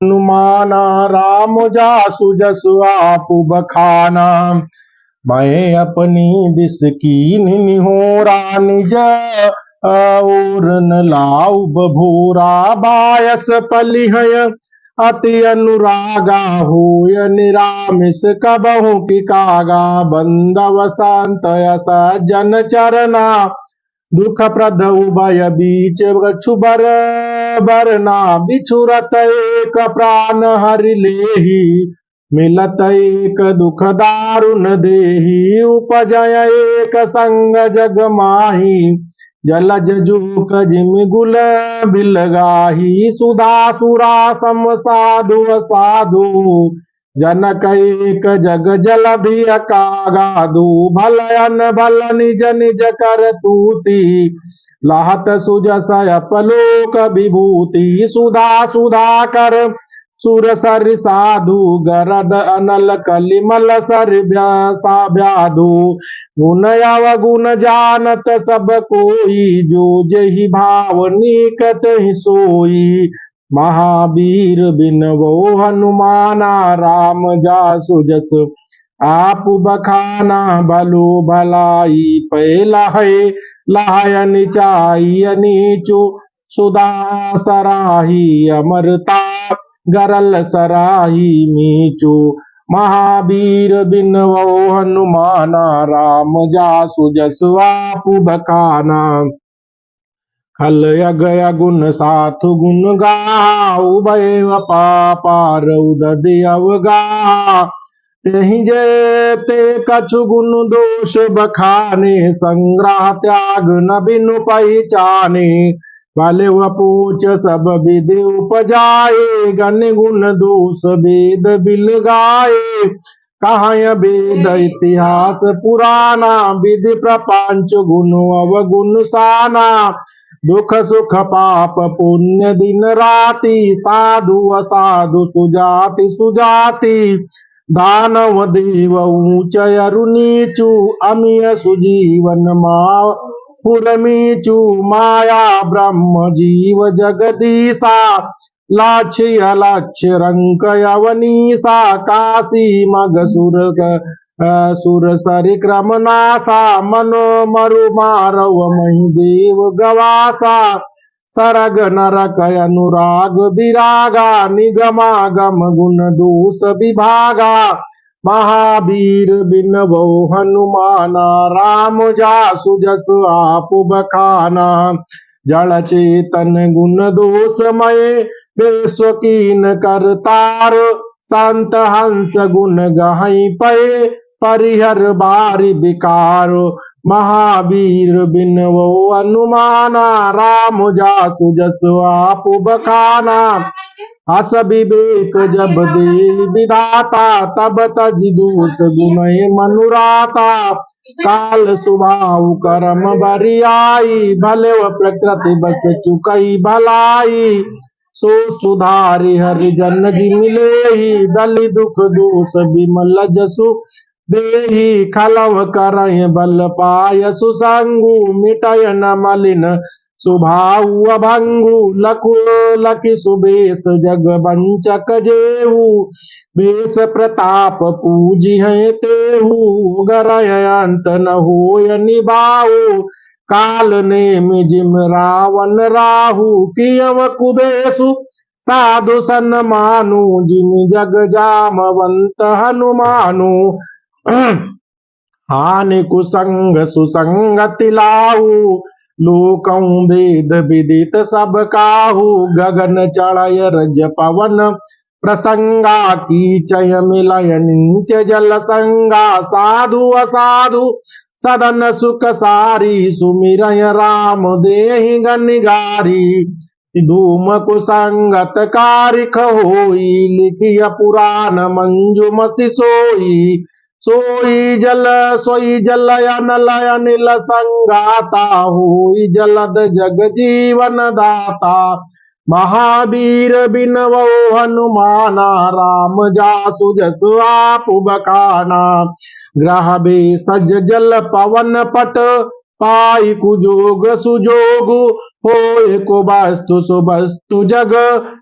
हनुमाना राम जासु जसु आपु बखाना। मैं अपनी दिस कीन निहोरा निज और न लाऊ बभूरा। बायस पलिहय अति अनुरागा होय निरामिस कबहु की कागा। बंदव शांत यस जन चरना दुख प्रद उभय बीच गछु बर बरना। बिछुरत एक प्राण हरि लेहि मिलत एक दुख दारुण देहि। उपजय एक संग जग माही जलज जूक जिमि गुल बिलगाही। सुधा सुरा सम साधु साधु जनक एक जग जलधि कागादू। भल अन भल निज निज कर तूती लाहत सुजस अपलोक विभूति। सुधा सुधा कर सुर सर साधु गरद अनल कलिमल सर व्याधु। गुण अवगुण जानत सब कोई जो जहि भाव निकट ही सोई। महावीर बिनवो हनुमाना राम जासु जस आपु बखाना। भलो भलाई पैला है लाय निचाई नीचो सुधा सराही अमरता गरल सराही मीचो। महावीर बिनवो हनुमाना राम जासु जसु आपु बखाना। खल यग गुण साथु गुण गाऊ उभय पापार उदधि अवगा। तेहि जेते कछु गुण दोष बखाने संग्रह त्याग न बिनु पहचाने। भले वपोच सब विधि उपजाए गण गुण दोष वेद बिल गाए। कहाय वेद इतिहास पुराना विधि प्रपंच गुण अवगुण साना। दुख सुख पाप पुण्य दिन राति साधु असाधु सुजाति सुजाति। दानव देव ऊंच अरु नीचु अमिय सुजीवन पुरमीचु। माया ब्रह्म जीव जगदीसा लाछ्य अलक्ष्य रंक अवनीसा। काशी मग सुर सरि क्रम नासा मनो मरु मारव मही देव गवासा। सरग नरक अनुराग विरागा निगमागम गुण दोष विभागा। महावीर बिनवो हनुमाना राम जासु जसु आपु बखाना। जड़ चेतन गुण दोषमय बेस्वकीन करतार। संत हंस गुण गहई पय परिहर बारी विकार। महावीर बिनवो हनुमाना राम जासु जसु आपु बखाना। हस विवेक जब दे विधाता तब तजि दोष गुण मनुराता। काल सुभाव करम बरियाई भले व प्रकृति बस चुकई भलाई। सो सुधारि हरिजन जी मिलेहि दलि दुख दोष बिमल जसु देहि। खलव करय बल पाय सुसंगु मिटय न मलिन सुभाऊ अभंगु। लखु लखि सुबेश जग बंचक जेहू बेश प्रताप पूजी है तेहू। गरय अंत न होय निभाऊ काल नेम जिम रावण राहु। कियव कुबेशु साधु सन्मानु जिम जग जामवंत हनुमानु। हानि कुसंग सुसंगति लाहू लोकं वेद विदित सब काहू। गगन चढ़य रज पवन प्रसंगा कीचय मिलय नीच जल संगा। साधु असाधु सदन सुख सारी सुमिरय राम देहि गनिगारी। धूम कुसंगत कारिख होई लिखिय पुराण मंजुमसि सोई। सोई जल अनल अनिल संगाता होई जलद जग जीवन दाता। महावीर बिनवो हनुमाना राम जासु जसु आपु बखाना। ग्रह भेषज जल पवन पट पाई कुजोग सुजोग होय को वस्तु सुवस्तु जग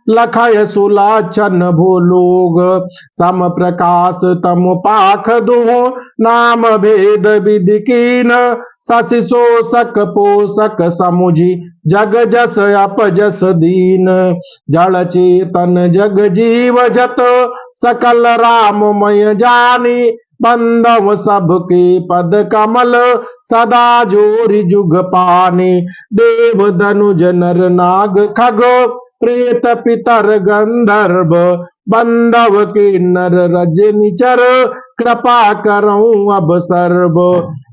लखय सुलाचन भूलोग सम प्रकाश तम पाख दुहो नाम भेद विधि कीन शशि शोषक पोषक समुझि जग जस अपजस दीन जड़ चेतन जग जीव जत सकल राममय जानी बंधव सबके पद कमल सदा जोरि जुग पानी देव धनुज नर नाग खग प्रेत पितर गंधर्व बंधव के नर रजनिचर कृपा करऊं अब सर्व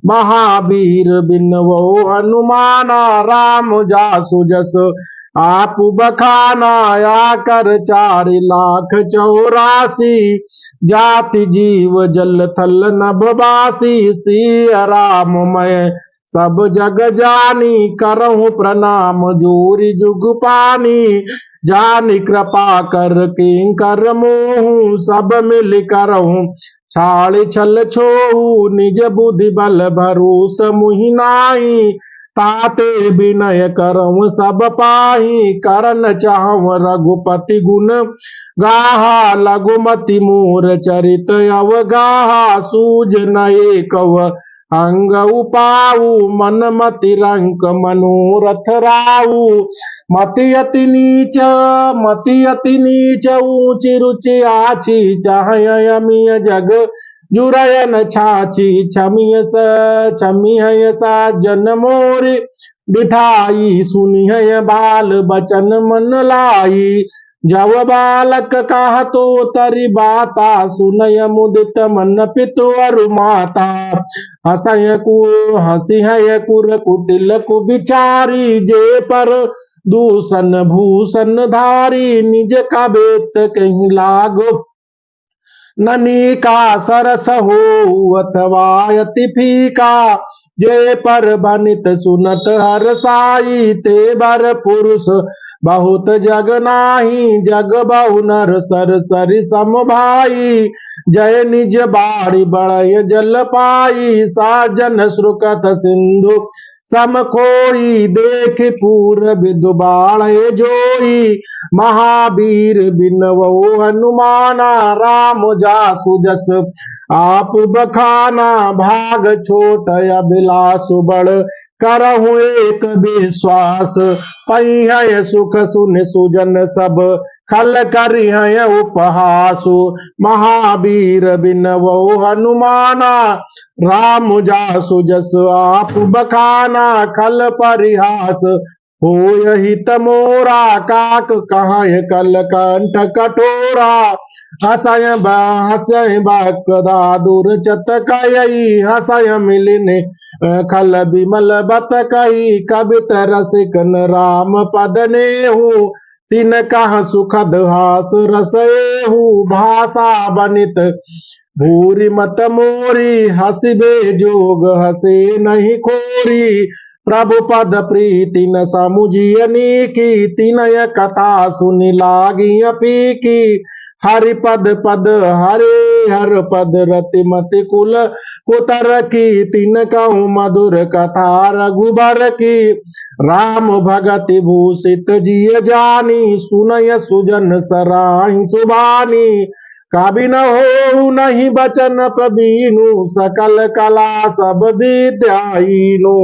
महावीर बिनवो हनुमाना राम जासु जस आप बखाना आकर 4,84,000 जाति जीव जल थल नभवासी सिया राम मैं सब जग जानी करहूं प्रणाम जोरि जुग पानी जानी कृपा कर किंकर मोहू सब मिल करहूं छाड़ छल छोहू निज बुद्धि बल भरोस मुहि नाई ताते विनय करऊं सब पाही करन चाहूं रघुपति गुण गाहा लघुमति मोर चरित अवगाहा सूझ नए कव अंग उपाऊ मन मति रंक मनोरथ राऊ मति अति नीच ऊंची रुचि आची चाहय अमिय जग जुरयन छाछी छमिय सा जन मोरी बिठाई सुनिय बाल बचन मन लाई जब बालक कहा तो तरी बाता सुनय मुदित मन पितु अरु माता हसी है कुर कुटिल कु बिचारी जे पर दूषण भूषण धारी निज का बेत कहीं लागो ननी का सरस हो अथवा अति फीका जे पर बनित सुनत हर साई ते बर पुरुष बहुत जग नाही जग बहु नर सर सरि सम भाई जय निज बाड़ी बड़य जल पाई साजन श्रुकत सिंधु सम खोई देख पूर्व दुबाड़ जोई महावीर बिनवो हनुमाना राम जासु जस आप बखाना भाग छोट अभिलाष बड़ करहु एक विश्वास पै सुख सुन सुजन सब खल करिह उपहासु महावीर बिनवो हनुमाना राम जासु जस आप बखाना खल परिहास हो यही तमोरा काक कहाँ कल कंठ कठोरा हसय बकदा दूर चत कई हसय मिलिने खल बिमल बत कही कवित रसिक न राम पद नेहू तिन कह सुखद हास रसहू भाषा बनित भूरि मत मोरी हसिबे जोग हसे नहीं खोरी प्रभु पद प्रीति न समुझियनी की तिनय कथा सुनि लागी अपीकी हरि पद पद हरे हर पद रति मति कुल कुतर की तिन कहूँ मधुर कथा रघुबर की राम भगति भूषित जिय जानी सुनय सुजन सराहि सुबानी कवि न हो नहीं बचन प्रवीणु सकल कला सब विद्याहीनु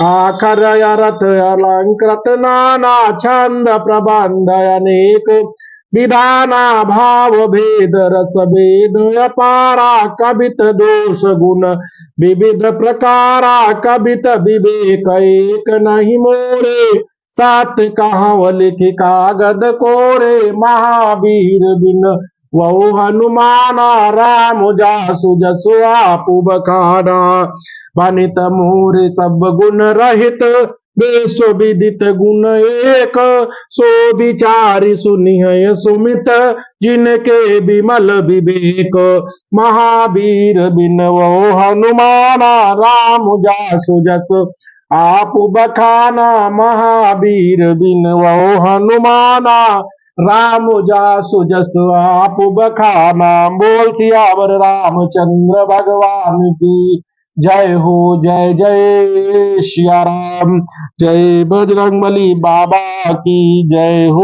आखर अरथ अलंकृत नाना छंद प्रबंध अनेक विधाना भाव भेद रस भेद अपारा कवित दोष गुण विविध प्रकारा कवित विवेक एक नहीं मोरे सात कहाव लिखि कागद कोरे महावीर बिन वो हनुमाना राम जासु जसु आपु बखाना वनित मोरे सब गुण रहित विश्व विदित गुण एक सो विचारी सुनिय सुमित जिनके विमल विवेक महावीर बिन वो हनुमाना राम जासु जस आप बखाना महावीर बिन वो हनुमाना राम जासु जस आप बखाना। बोल सियावर रामचंद्र भगवान की जय हो जय जय सिया राम, जय बजरंगबली बाबा की जय हो।